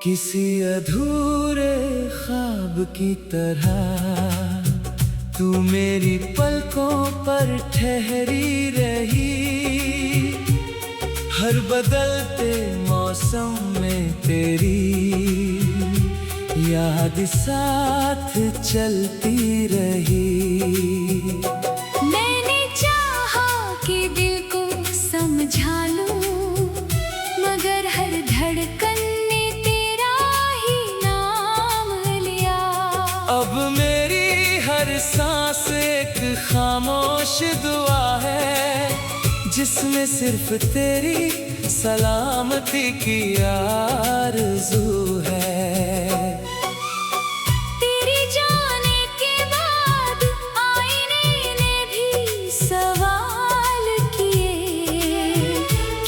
किसी अधूरे ख्वाब की तरह तू मेरी पलकों पर ठहरी रही। हर बदलते मौसम में तेरी याद साथ चलती रही। मैंने चाहा कि दिल को समझा लूं, मगर हर धड़कन ने तेरा ही नाम लिया। अब मेरी हर सांस एक खामोश दुआ है, जिसमें सिर्फ तेरी सलामती की आरज़ू है। तेरे जाने के बाद आईने ने भी सवाल किए,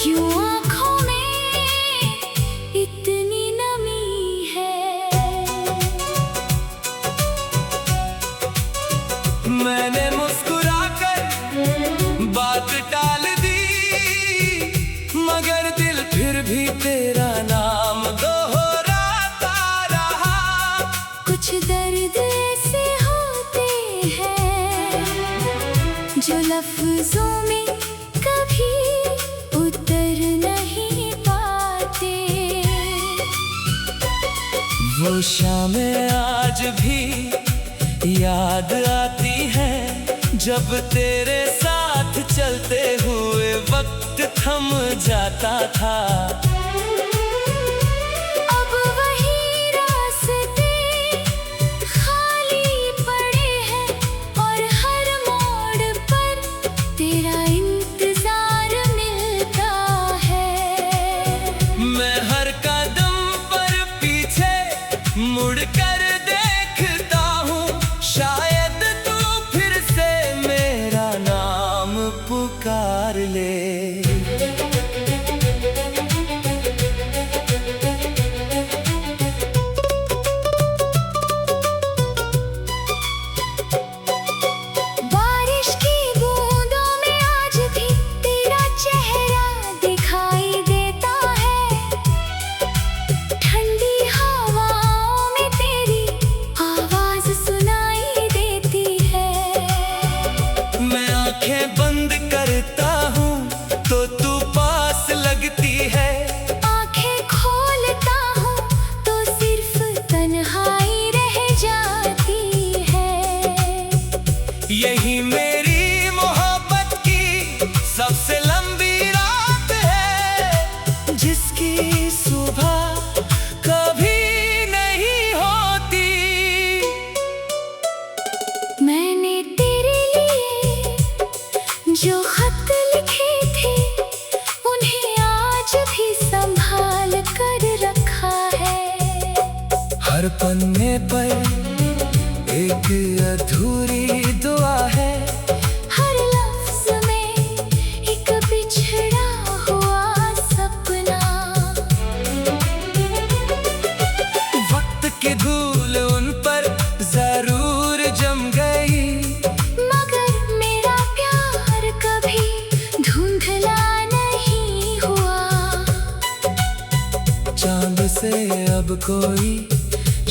क्यों आँखों में इतनी नमी है। मैंने मुस्कुराकर बात टाल दी, मगर दिल फिर भी तेरा नाम दोहराता रहा। कुछ दर्द ऐसे होते हैं जो लफ्जों में कभी उतर नहीं पाते। वो शामें आज भी याद आती है, जब तेरे साथ चलते हुए वक्त थम जाता था। अब वही रास्ते खाली पड़े हैं, और हर मोड़ पर तेरा इंतजार मिलता है। मैं हर कदम पर पीछे मुड़कर देखता हूँ, शायद तू फिर से मेरा नाम पुकार ले। बारिश की बूंदों में आज भी तेरा चेहरा दिखाई देता है। ठंडी हवाओं में तेरी आवाज सुनाई देती है। मैं आंखें बंद करता हूँ तो तू पास लगती है। आंखें खोलता हूँ तो सिर्फ तन्हाई रह जाती है। यही मेरी मोहब्बत की सबसे लंबी रात है, जिसकी सुबह कभी नहीं होती। मैंने तेरे लिए जो खत लिखे थे, उन्हें आज भी संभाल कर रखा है। हर पन्ने पर एक अधूरी दुआ है, हर लफ्ज में एक बिछड़ा हुआ सपना। वक्त की धूल उन पर जरूर जम गई, मगर मेरा प्यार कभी धुंधला नहीं हुआ। चांद से अब कोई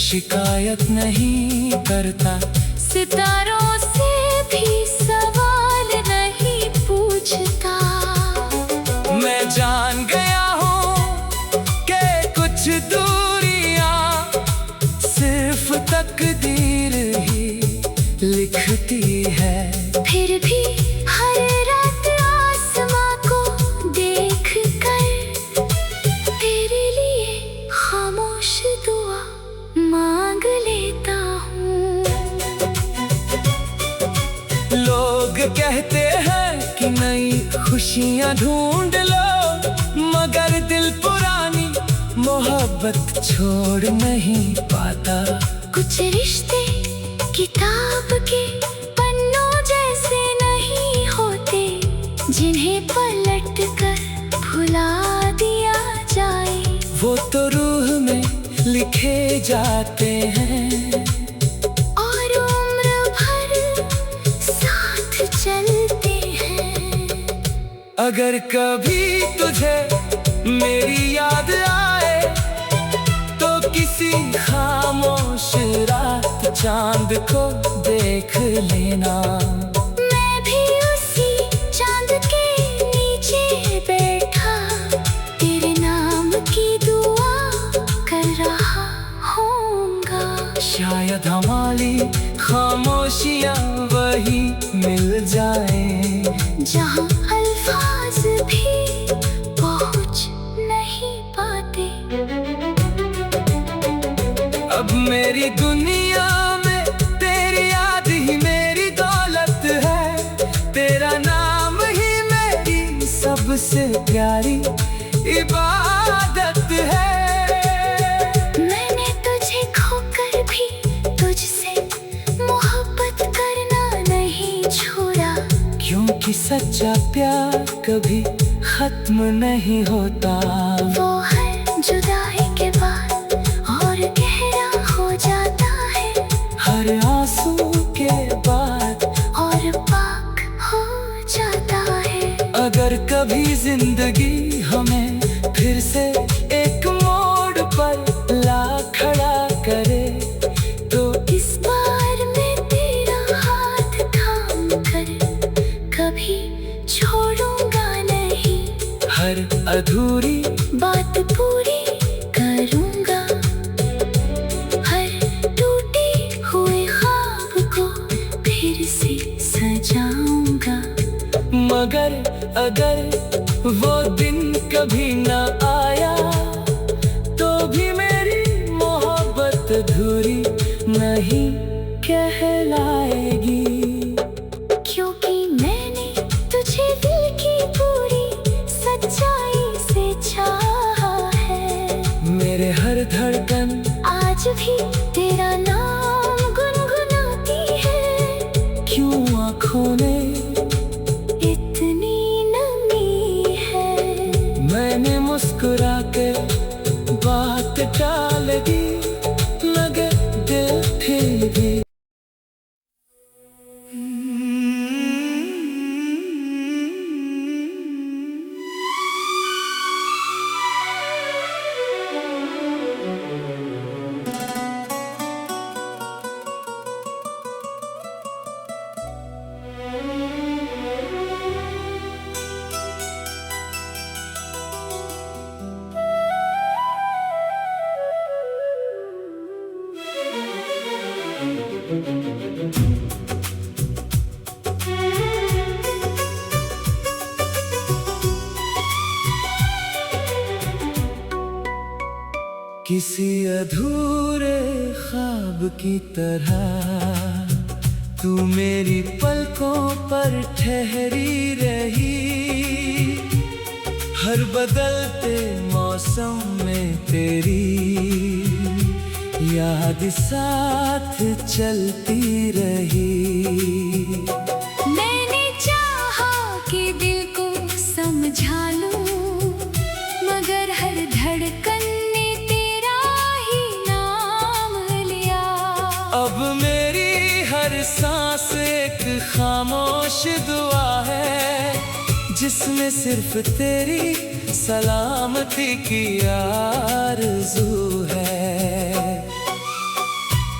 शिकायत नहीं करता, सितारों से भी सवाल नहीं पूछता। मैं जान गया हूँ कि कुछ दूरियां सिर्फ तकदीर ही लिखती है। फिर भी हर रात आसमां को देख कर तेरे लिए खामोश दुआ मांग लेता हूँ। लोग कहते हैं कि नई खुशियाँ ढूंढ लो, मगर दिल पुरानी मोहब्बत छोड़ नहीं पाता। कुछ रिश्ते किताब के पन्नों जैसे नहीं होते, जिन्हें पलट कर भुला दिया जाए। वो तो रूह में लिखे जाते हैं और अगर कभी तुझे मेरी याद आए तो किसी खामोश रात चांद को देख लेना। मैं भी उसी चांद के नीचे बैठा तेरे नाम की दुआ कर रहा होऊंगा। शायद हमारी खामोशियाँ वही मिल जाए जहाँ अल्फाज भी पहुँच नहीं पाते। अब मेरी दुनिया में तेरी याद ही मेरी दौलत है, तेरा नाम ही मेरी सबसे प्यारी इबादत है। मैंने तुझे खोकर भी तुझसे मोहब्बत करना नहीं छोड़ा, क्योंकि सच्चा प्यार कभी खत्म नहीं होता। वो हर जुदाई के बाद और गहरा हो जाता है, हर आंसू के बाद और पाक हो जाता है। अगर कभी जिंदगी हमें फिर से एक मोड़ पर ला खड़ा करे तो इस बार मैं तेरा हाथ थाम कर कभी छोड़ूंगा नहीं, हर अधूरी बात पूरी करूंगा, हर टूटे हुए ख्वाब को फिर से सजाऊंगा। मगर अगर वो दिन कभी न आया तो भी मेरी मोहब्बत अधूरी नहीं कहलाएगी, क्योंकि मैंने तुझे दिल की पूरी सच्चाई से चाहा है। मेरे हर धड़कन आज भी तेरा नाम गुनगुनाती है, क्यों आँखों में इतनी नमी है। मैंने मुस्कुरा के बात टाल दी, मगर दिल फिर भी किसी अधूरे ख्वाब की तरह तू मेरी पलकों पर ठहरी रही, हर बदलते मौसम में तेरी याद साथ चलती रही। मैंने चाहा कि दिल को समझा लूं, मगर हर धड़कन ने तेरा ही नाम लिया। अब मेरी हर सांस एक खामोश दुआ है, जिसमें सिर्फ तेरी सलामती की आरज़ू है।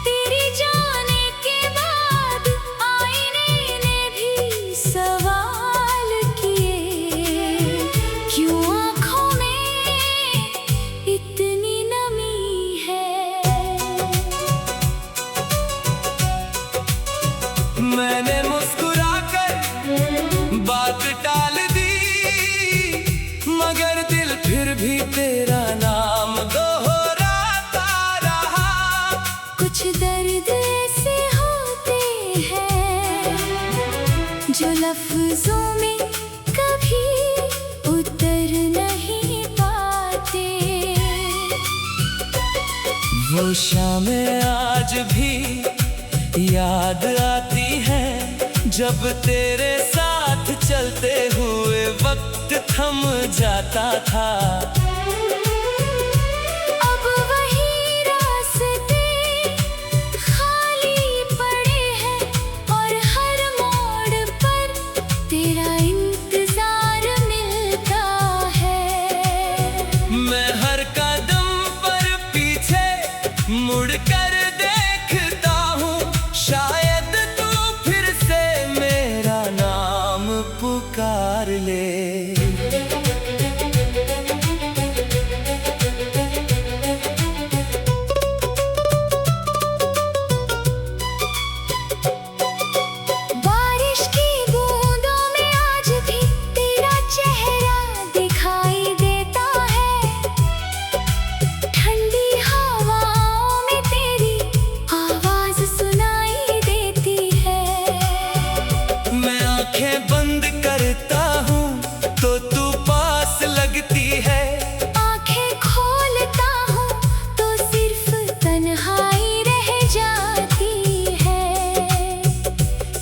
तेरी जाने के बाद आईने ने भी सवाल किए, क्यों आँखों में इतनी नमी है। मैंने मुस्कुरा कर बात टाल दी, मगर दिल फिर भी तेरा नाम दोहराता रहा। कुछ दर्द ऐसे होते हैं जो लफ्जों में कभी उतर नहीं पाते। वो शामें आज भी याद आती है, जब तेरे साथ चलते हुए वक्त थम जाता था। अब वही रास्ते खाली पड़े हैं और हर मोड़ पर तेरा इंतजार मिल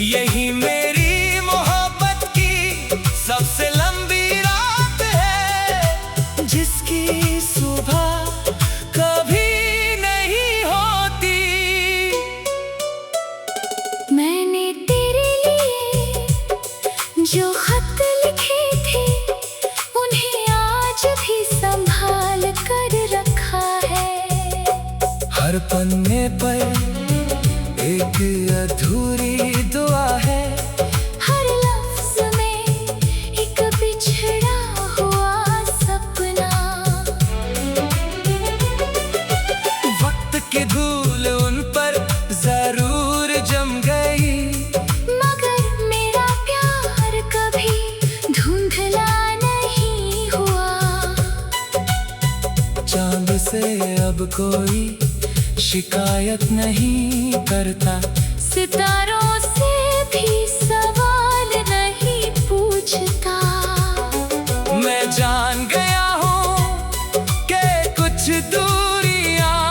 यही मेरी मोहब्बत की सबसे लंबी रात है, जिसकी सुबह कभी नहीं होती। मैंने तेरे लिए जो खत लिखे थे, उन्हें आज भी संभाल कर रखा है। हर पन्ने पर एक अधूरी दुआ है, हर लफ्ज में एक बिछड़ा हुआ सपना। वक्त की धूल उन पर जरूर जम गई, मगर मेरा प्यार कभी धुंधला नहीं हुआ। चांद से अब कोई शिकायत नहीं करता, सितारों से भी सवाल नहीं पूछता। मैं जान गया हूँ कि कुछ दूरियां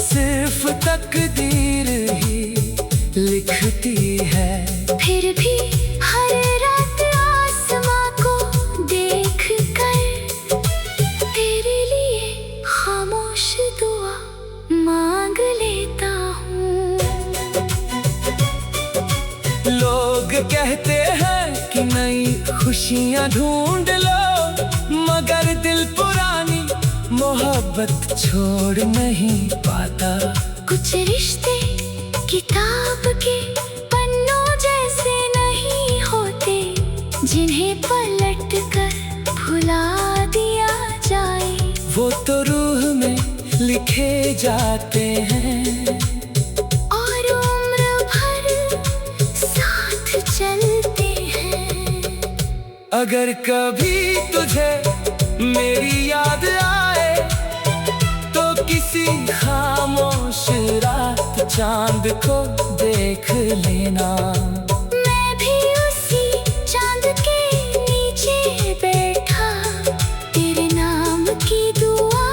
सिर्फ तकदीर ही लिखती है। फिर भी हर रात आसमां को देख कर तेरे लिए खामोश दुआ मांग लेता हूँ। लोग कहते हैं कि नई खुशियाँ ढूंढ लो, मगर दिल पुरानी मोहब्बत छोड़ नहीं पाता। कुछ रिश्ते किताब के पन्नों जैसे नहीं होते, जिन्हें पलट कर भुला दिया जाए। वो तो रूह में लिखे जाते हैं और उम्र भर साथ चलते हैं। अगर कभी तुझे मेरी याद आए, तो किसी खामोश रात चांद को देख लेना। मैं भी उसी चांद के नीचे बैठा तेरे नाम की दुआ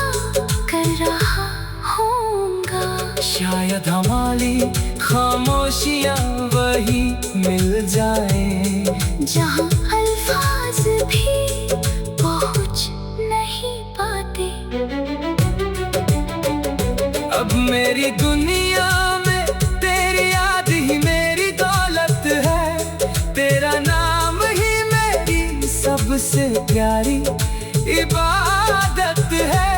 कर रहा होऊंगा। शायद हमारी खामोशियाँ वही मिल जाए, जहाँ अल्फाज भी पहुँच नहीं पाते। अब मेरी दुनिया में तेरी याद ही मेरी दौलत है, तेरा नाम ही मेरी सबसे प्यारी इबादत है।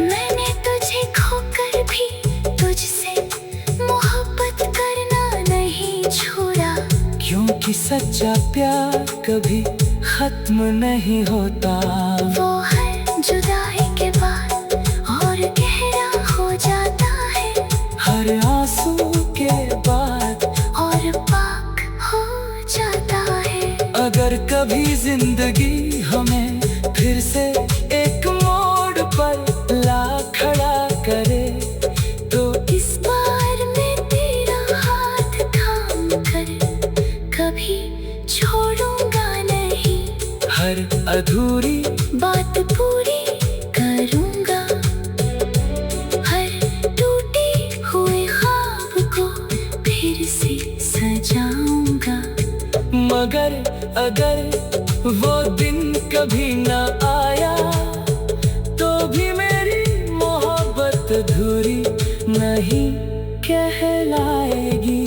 मैंने तुझे खोकर भी तुझसे मोहब्बत करना नहीं छोड़ा, क्योंकि सच्चा प्यार कभी खत्म नहीं होता। वो हर जुदाई के बाद और गहरा हो जाता है, हर आंसू के बाद और पाक हो जाता है। अगर कभी जिंदगी हमें फिर से एक मोड़ पर ला खड़ा करे, तो इस बार मैं तेरा हाथ थाम कर कभी छोड़ूंगा नहीं। हर अधूरी बात पूरी करूंगा, हर टूटे हुए ख्वाब को फिर से सजाऊंगा। मगर अगर वो दिन कभी न आया, तो भी मेरी मोहब्बत अधूरी नहीं कहलाएगी।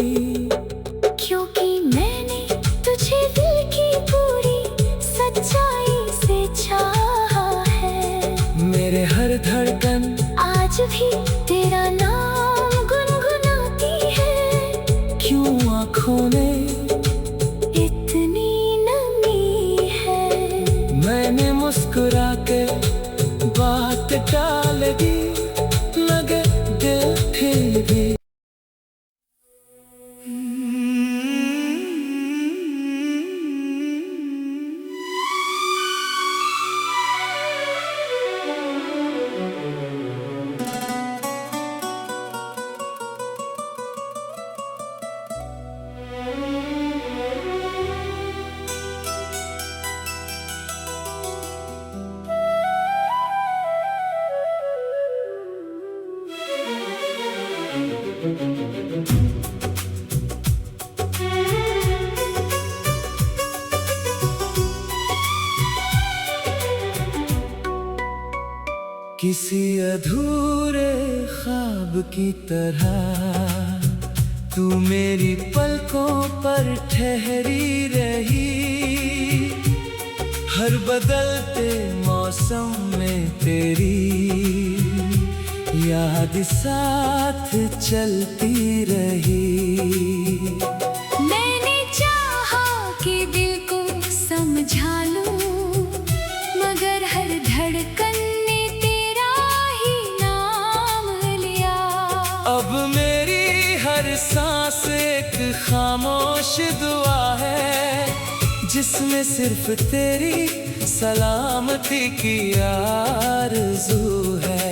क्योंकि मैंने तुझे दिल की पूरी सच्चाई से चाहा है। मेरे हर धड़कन आज भी तेरा नाम गुनगुनाती है। क्यों आँखों में इतनी नमी है। मैंने मुस्कुरा कर बात टाल दी, मगर दिल फिर भी किसी अधूरे ख्वाब की तरह तू मेरी पलकों पर ठहरी रही। हर बदलते मौसम में तेरी याद साथ चलती रही। मैंने चाहा कि दिल को समझा लूं, मगर हर धड़कन ने तेरा ही नाम लिया। अब मेरी हर सांस एक खामोश दुआ है, जिसमें सिर्फ तेरी सलामती की आरज़ू है।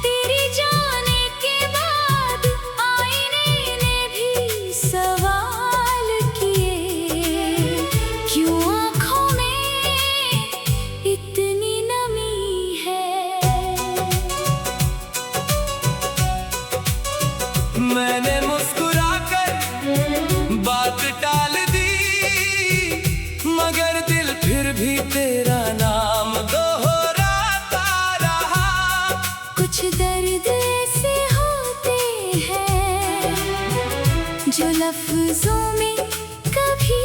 तेरे जाने के बाद आईने ने भी सवाल किए, क्यों आँखों में इतनी नमी है। मैंने मुस्कुराकर बात टाल दी, मगर दिल फिर भी तेरा नाम दोहराता रहा। कुछ दर्द ऐसे होते हैं जो लफ्जों में कभी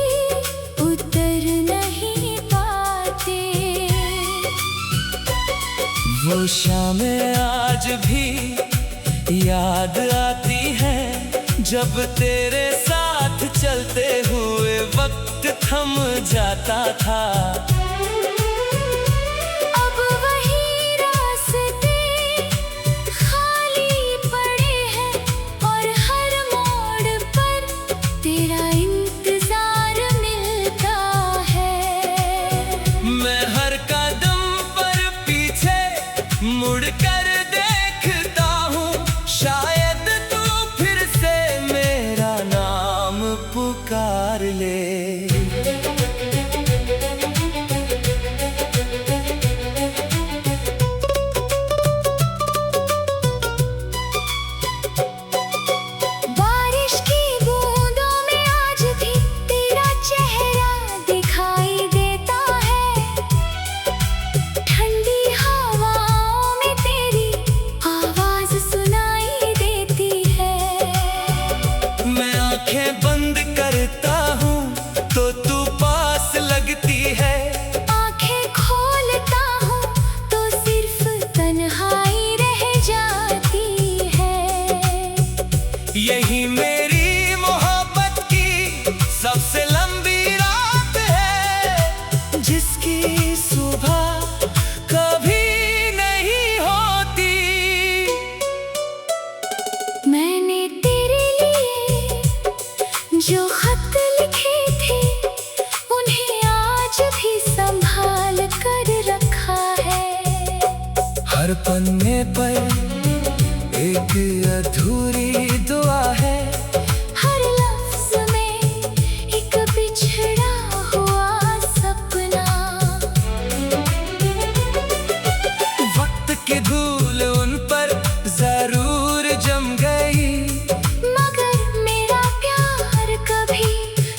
उतर नहीं पाते। वो शामें आज भी याद आती है, जब तेरे साथ चलते हुए वक्त थम जाता था। अब वही रास्ते खाली पड़े हैं और हर मोड़ पर तेरा इंतजार मिलता है। मैं हर कदम पर पीछे मुड़कर देखता हूँ, शायद तू फिर से मेरा नाम पुकार ले। बारिश की बूंदों में आज भी तेरा चेहरा दिखाई देता है। ठंडी हवाओं में तेरी आवाज सुनाई देती है। मैं आंखें बंद करता हूँ तो तू पास लगती है। आंखें खोलता हूँ तो सिर्फ तन्हाई रह जाती है। यही मेरी मोहब्बत की सबसे लंबी रात है, जिसकी सुबह कभी नहीं होती। मैंने तेरे लिए जो खत लिखे थे, उन्हें आज भी संभाल कर रखा है। हर पन्ने पर एक अधूरी दुआ है, हर लफ्ज में एक बिछड़ा हुआ सपना। वक्त की धूल उन पर जरूर जम गई, मगर मेरा प्यार कभी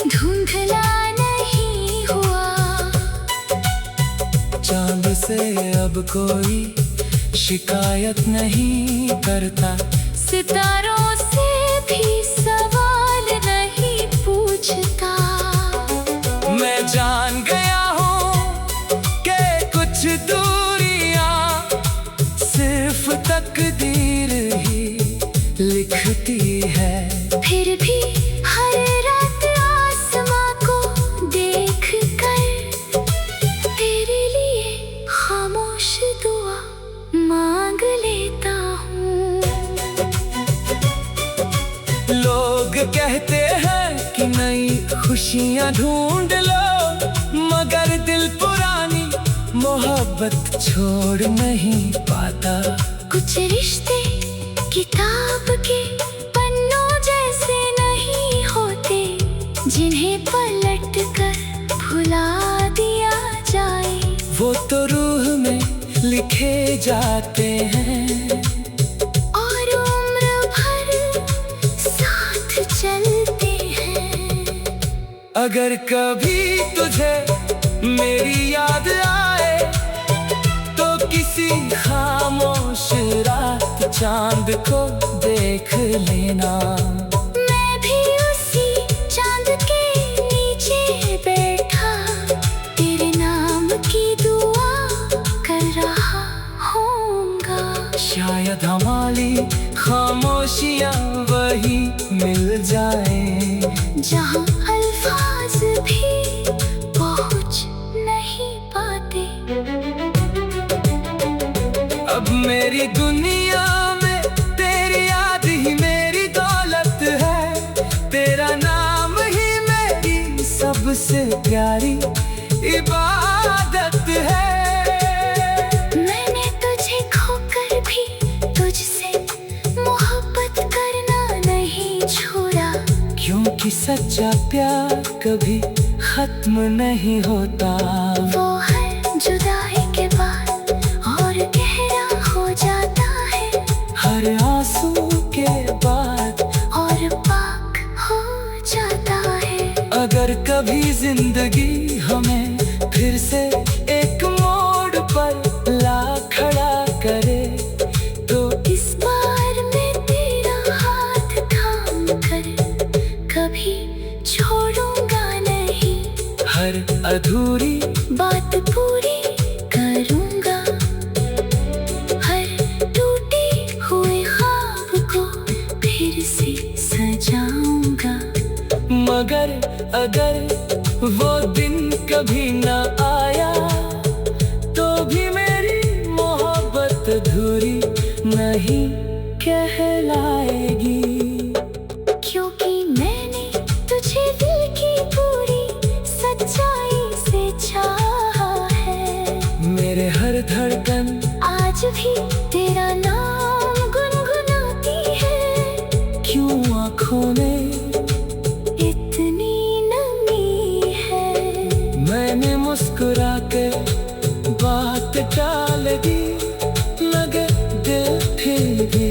धुंधला नहीं हुआ। चांद से अब कोई शिकायत नहीं करता, सितारों से भी सवाल नहीं पूछता। मैं जान गया हूँ कि कुछ दूरियां सिर्फ तकदीर ही लिखती है। फिर भी हर रात आसमां को देख कर तेरे लिए खामोश दुआ मांग लेता हूँ। लोग कहते हैं कि नई खुशियाँ ढूंढ लो, मगर दिल पुरानी मोहब्बत छोड़ नहीं पाता। कुछ रिश्ते किताब के पन्नों जैसे नहीं होते, जिन्हें पलट कर भुला दिया जाए। वो तो रूह में लिखे जाते हैं और उम्र भर साथ चलते हैं। अगर कभी तुझे मेरी याद आए तो किसी खामोश रात चांद को देख लेना। मैं भी उसी चांद के नीचे बैठा तेरे नाम की दुआ कर रहा होऊंगा। शायद हमारी खामोशियाँ वही मिल जाए जहाँ अल्फाज भी पहुँच नहीं पाते। अब मेरी दुनिया में तेरी याद ही मेरी दौलत है। तेरा नाम ही मेरी सबसे प्यारी इबादत है। मैंने तुझे खोकर भी तुझसे मोहब्बत करना नहीं छोड़ा। क्योंकि सच्चा प्यार कभी खत्म नहीं होता। वो हर जुदाई के बाद और गहरा हो जाता है। हर आंसू के बाद और पाक हो जाता है। अगर कभी जिंदगी हमें फिर से एक मोड़ पर ला खड़ा करे तो इस बार मैं तेरा हाथ थाम कर कभी छोड़ूंगा नहीं। हर अधूरी बात पूरी करूंगा। हर टूटे हुए ख्वाब को फिर से सजाऊंगा। मगर अगर वो दिन कभी न आया तो भी मेरी मोहब्बत अधूरी नहीं कहलाएगी। क्योंकि मैंने तुझे दिल की पूरी सच्चाई से चाहा है। मेरे हर धड़कन आज भी तेरा नाम गुनगुनाती है। क्यों आँखों में इतनी नमी है। मैंने मुस्कुरा कर बात टाल दी मगर दिल फिर भी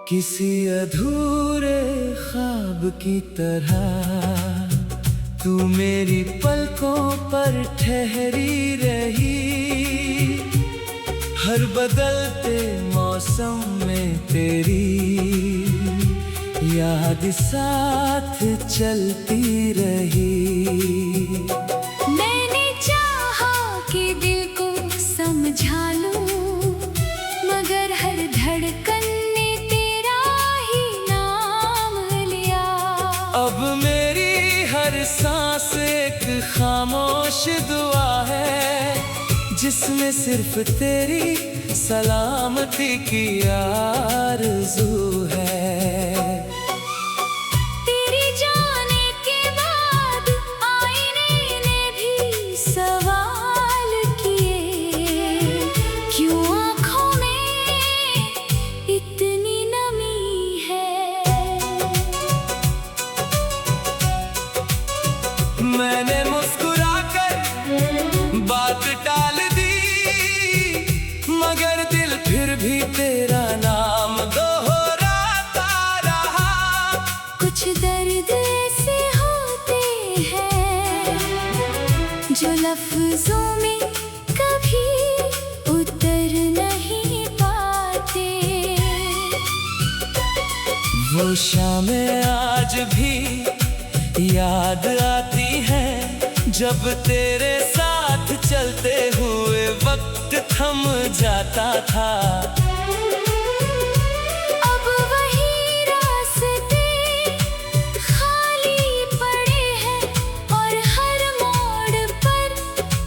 किसी अधूरे ख्वाब की तरह तू मेरी पलकों पर ठहरी रही। हर बदलते मौसम में तेरी याद साथ चलती रही। मैंने चाहा कि दिल को समझा लूं मगर हर धड़कन ने तेरा ही नाम लिया। अब मेरी हर सांस एक खामोश दुआ है जिसमें सिर्फ तेरी सलामती की आरज़ू है। तेरी जाने के बाद आईने ने भी सवाल किए। क्यों आँखों में इतनी नमी है। मैंने मुस्कुरा कर बात टाल दी मगर दिल फिर भी तेरा नाम दोहराता रहा। कुछ दर्द ऐसे होते हैं जो लफ्जों में कभी उतर नहीं पाते। वो शामें आज भी याद आती है जब तेरे साथ चलते हुए वक्त थम जाता था। अब वही रास्ते खाली पड़े हैं और हर मोड़ पर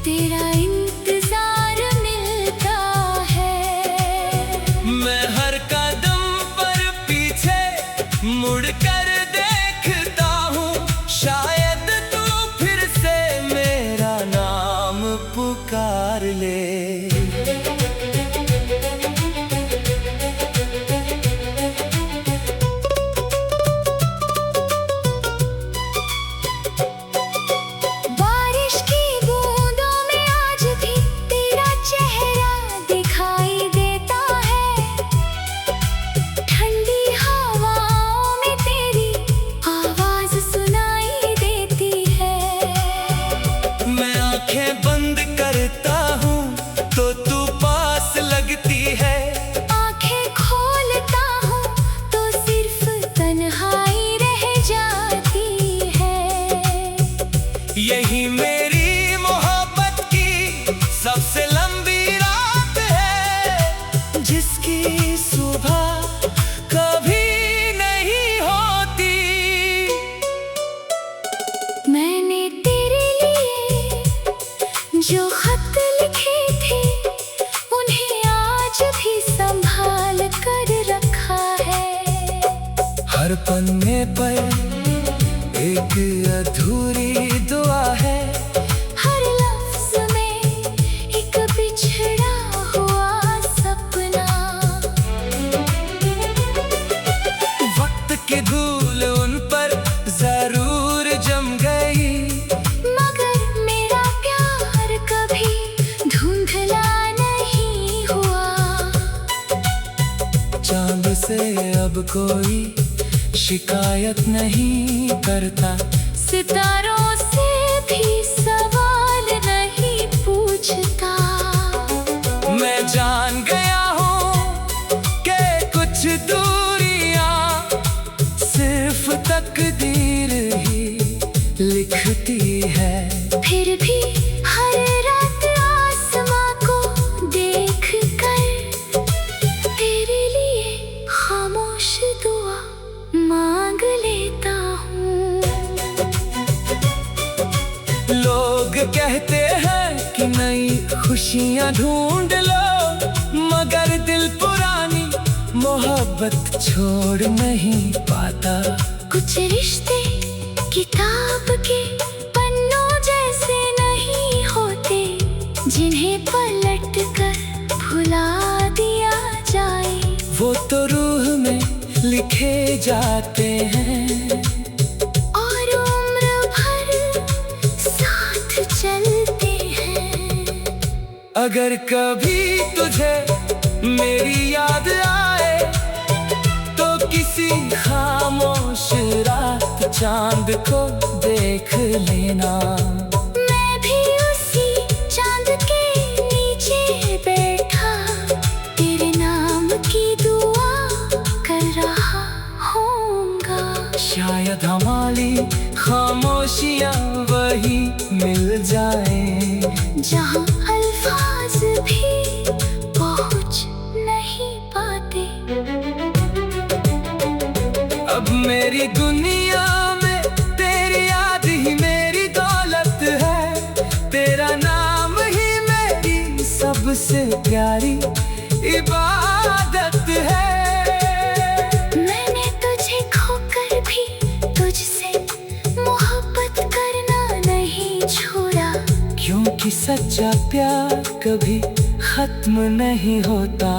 तेरा इंतजार मिलता है। मैं हर कदम पर पीछे यही मेरी मोहब्बत की सबसे लंबी रात है, जिसकी सुबह कभी नहीं होती। मैंने तेरे लिए जो खत लिखे थे उन्हें आज भी संभाल कर रखा है। हर पन्ने पर एक अधूरी दुआ है, हर लफ्ज में एक बिछड़ा हुआ सपना। वक्त की धूल उन पर जरूर जम गई, मगर मेरा प्यार कभी धुंधला नहीं हुआ। चांद से अब कोई शिकायत नहीं करता, सितारों से भी सवाल नहीं पूछता। मैं जान गया हूँ कि कुछ दूरियां सिर्फ तकदीर ही लिखती है। फिर भी हर रात आसमां को देख कर तेरे लिए खामोश दुआ मांग लेता हूँ। लोग कहते हैं कि नई खुशियाँ ढूंढ लो, मगर दिल पुरानी मोहब्बत छोड़ नहीं पाता। कुछ रिश्ते किताब के पन्नों जैसे नहीं होते, जिन्हें पलट कर भुला दिया जाए। वो तो रूह में लिखे जाते हैं और उम्र भर साथ चलते हैं। अगर कभी तुझे मेरी याद आए तो किसी खामोश रात चांद को देख लेना। मैं भी उसी चांद के नीचे बैठा तेरे नाम की दुआ कर रहा होऊंगा। शायद हमारी खामोशियाँ वही मिल जाए, जहाँ अल्फाज भी पहुँच नहीं पाते। अब मेरी दुनिया में तेरी याद ही मेरी दौलत है, तेरा नाम ही मेरी सबसे प्यारी इबादत है। मैंने तुझे खोकर भी तुझसे मोहब्बत करना नहीं छोड़ा, क्योंकि सच्चा प्यार कभी खत्म नहीं होता।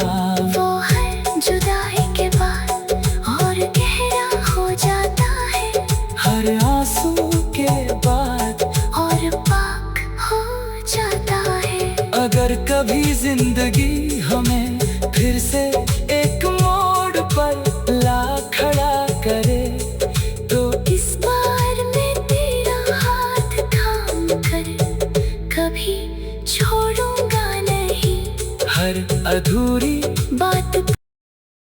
वो हर जुदाई के बाद और गहरा हो जाता है, हर आंसू के बाद और पाक हो जाता है। अगर कभी जिंदगी हमें फिर से एक मोड़ पर ला खड़ा करे, तो इस बार मैं तेरा हाथ थाम कर कभी छोड़ूंगा नहीं। हर अधूरी बात